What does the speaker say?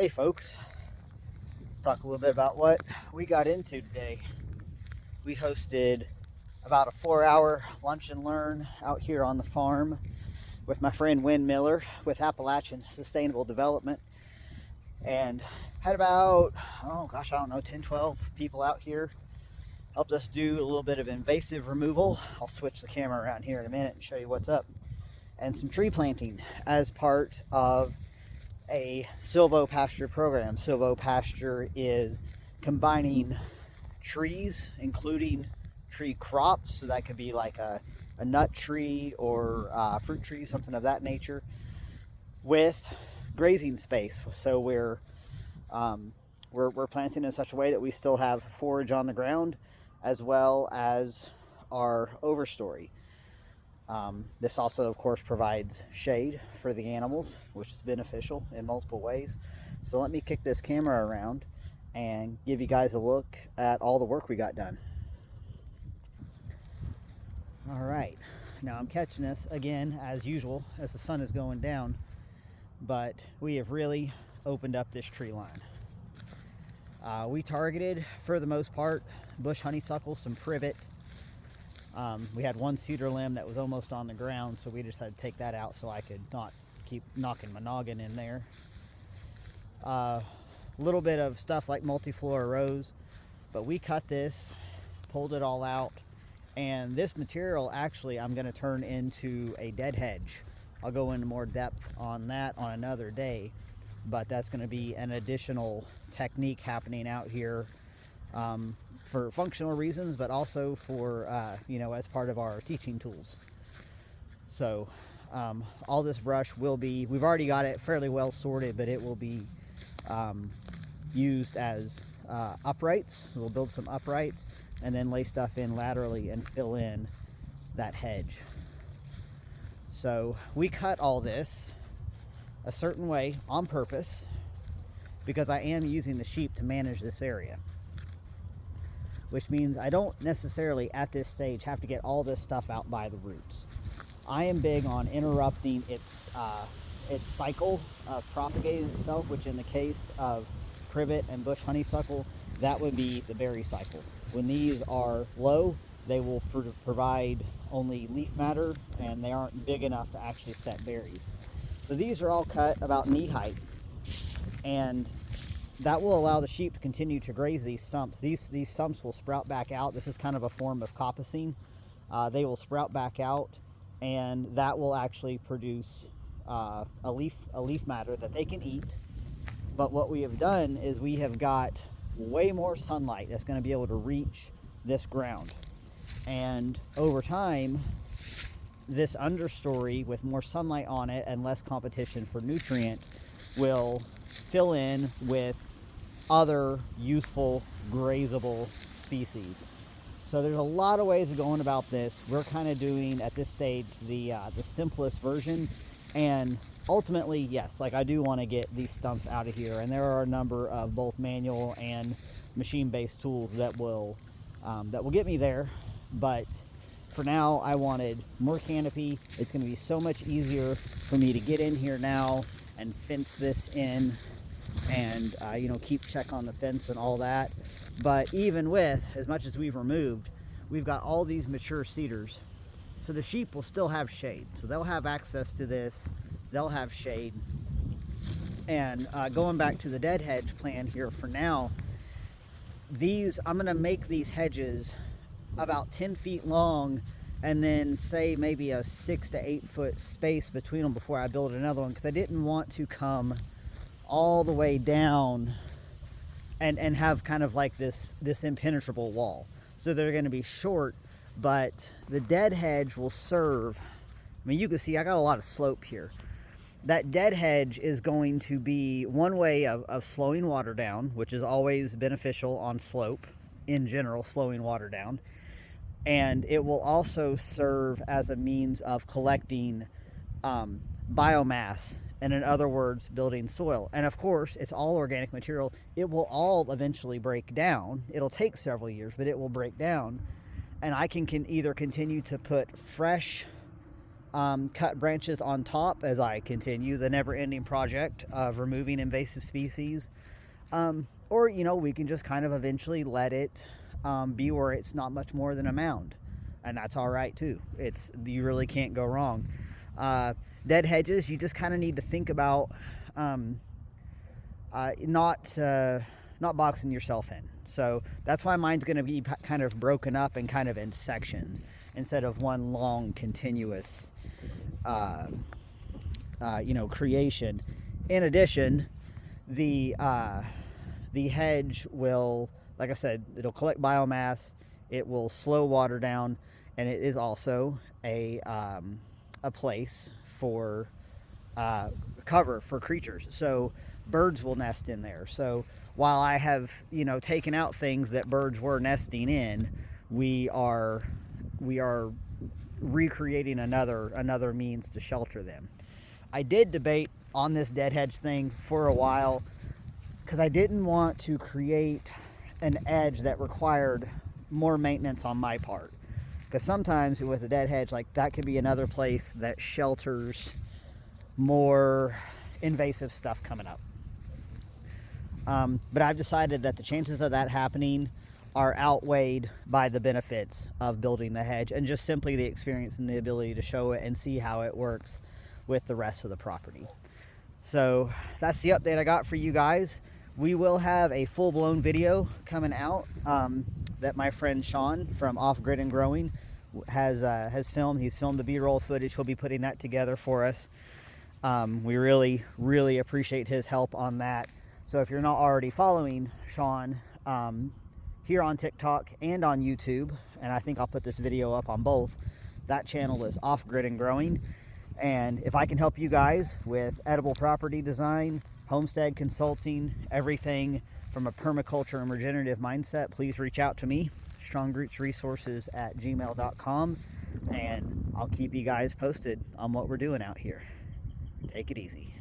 Hey folks, let's talk a little bit about what we got into today. We hosted about a 4-hour lunch and learn out here on the farm with my friend Wyn Miller with Appalachian Sustainable Development, and had about, oh gosh, I don't know, 10, 12 people out here. Helped us do a little bit of invasive removal. I'll switch the camera around here in a minute and show you what's up. And some tree planting as part of a Silvopasture program. Silvopasture is combining trees, including tree crops, so that could be like a nut tree or fruit tree, something of that nature, with grazing space. So we're planting in such a way that we still have forage on the ground as well as our overstory. This also, of course, provides shade for the animals, which is beneficial in multiple ways. So let me kick this camera around and give you guys a look at all the work we got done. All right, now I'm catching this again as usual as the sun is going down, but we have really opened up this tree line. We targeted, for the most part, bush honeysuckle, some privet. We had one cedar limb that was almost on the ground, so we just had to take that out so I could not keep knocking my noggin in there. A little bit of stuff like multiflora rose, but we cut this, pulled it all out, and this material actually I'm going to turn into a dead hedge. I'll go into more depth on that on another day, but that's going to be an additional technique happening out here for functional reasons, but also for, as part of our teaching tools. So all this brush will be, we've already got it fairly well sorted, but it will be used as uprights. We'll build some uprights and then lay stuff in laterally and fill in that hedge. So we cut all this a certain way on purpose because I am using the sheep to manage this area, which means I don't necessarily at this stage have to get all this stuff out by the roots. I am big on interrupting its cycle of propagating itself, which in the case of privet and bush honeysuckle, that would be the berry cycle. When these are low, they will provide only leaf matter, and they aren't big enough to actually set berries. So these are all cut about knee height, and that will allow the sheep to continue to graze these stumps. These stumps will sprout back out. This is kind of a form of coppicing. They will sprout back out, and that will actually produce a leaf matter that they can eat. But what we have done is we have got way more sunlight that's going to be able to reach this ground. And over time, this understory with more sunlight on it and less competition for nutrient will fill in with other useful grazable species. So there's a lot of ways of going about this. We're kind of doing at this stage the simplest version, and ultimately, yes, like I do want to get these stumps out of here, and there are a number of both manual and machine-based tools that will get me there. But for now, I wanted more canopy. It's going to be so much easier for me to get in here now and fence this in and keep check on the fence and all that. But even with as much as we've removed, we've got all these mature cedars, so the sheep will still have shade, so they'll have access to this, they'll have shade. And going back to the dead hedge plan here for now, I'm going to make these hedges about 10 feet long, and then say maybe a 6 to 8 foot space between them before I build another one, because I didn't want to come all the way down and have kind of like this impenetrable wall. So they're going to be short, but the dead hedge will serve, I mean, you can see I got a lot of slope here. That dead hedge is going to be one way of slowing water down, which is always beneficial on slope in general, slowing water down. And it will also serve as a means of collecting biomass, and in other words, building soil. And of course, it's all organic material. It will all eventually break down. It'll take several years, but it will break down. And I can either continue to put fresh cut branches on top as I continue the never-ending project of removing invasive species. Or, you know, we can just kind of eventually let it be where it's not much more than a mound. And that's all right too. You really can't go wrong. Dead hedges, you just kind of need to think about not boxing yourself in. So that's why mine's going to be kind of broken up and kind of in sections instead of one long continuous creation. In addition, the hedge will, like I said, it'll collect biomass, it will slow water down, and it is also a place for cover for creatures. So birds will nest in there. So while I have, taken out things that birds were nesting in, we are recreating another means to shelter them. I did debate on this dead hedge thing for a while because I didn't want to create an edge that required more maintenance on my part. Because sometimes with a dead hedge, like that could be another place that shelters more invasive stuff coming up. But I've decided that the chances of that happening are outweighed by the benefits of building the hedge and just simply the experience and the ability to show it and see how it works with the rest of the property. So that's the update I got for you guys. We will have a full-blown video coming out that my friend Sean from Off Grid and Growing has filmed. He's filmed the B-roll footage. He'll be putting that together for us. We really, really appreciate his help on that. So if you're not already following Sean here on TikTok and on YouTube, and I think I'll put this video up on both, that channel is Off Grid and Growing. And if I can help you guys with edible property design, homestead consulting, everything from a permaculture and regenerative mindset, please reach out to me, strongrootsresources@gmail.com, and I'll keep you guys posted on what we're doing out here. Take it easy.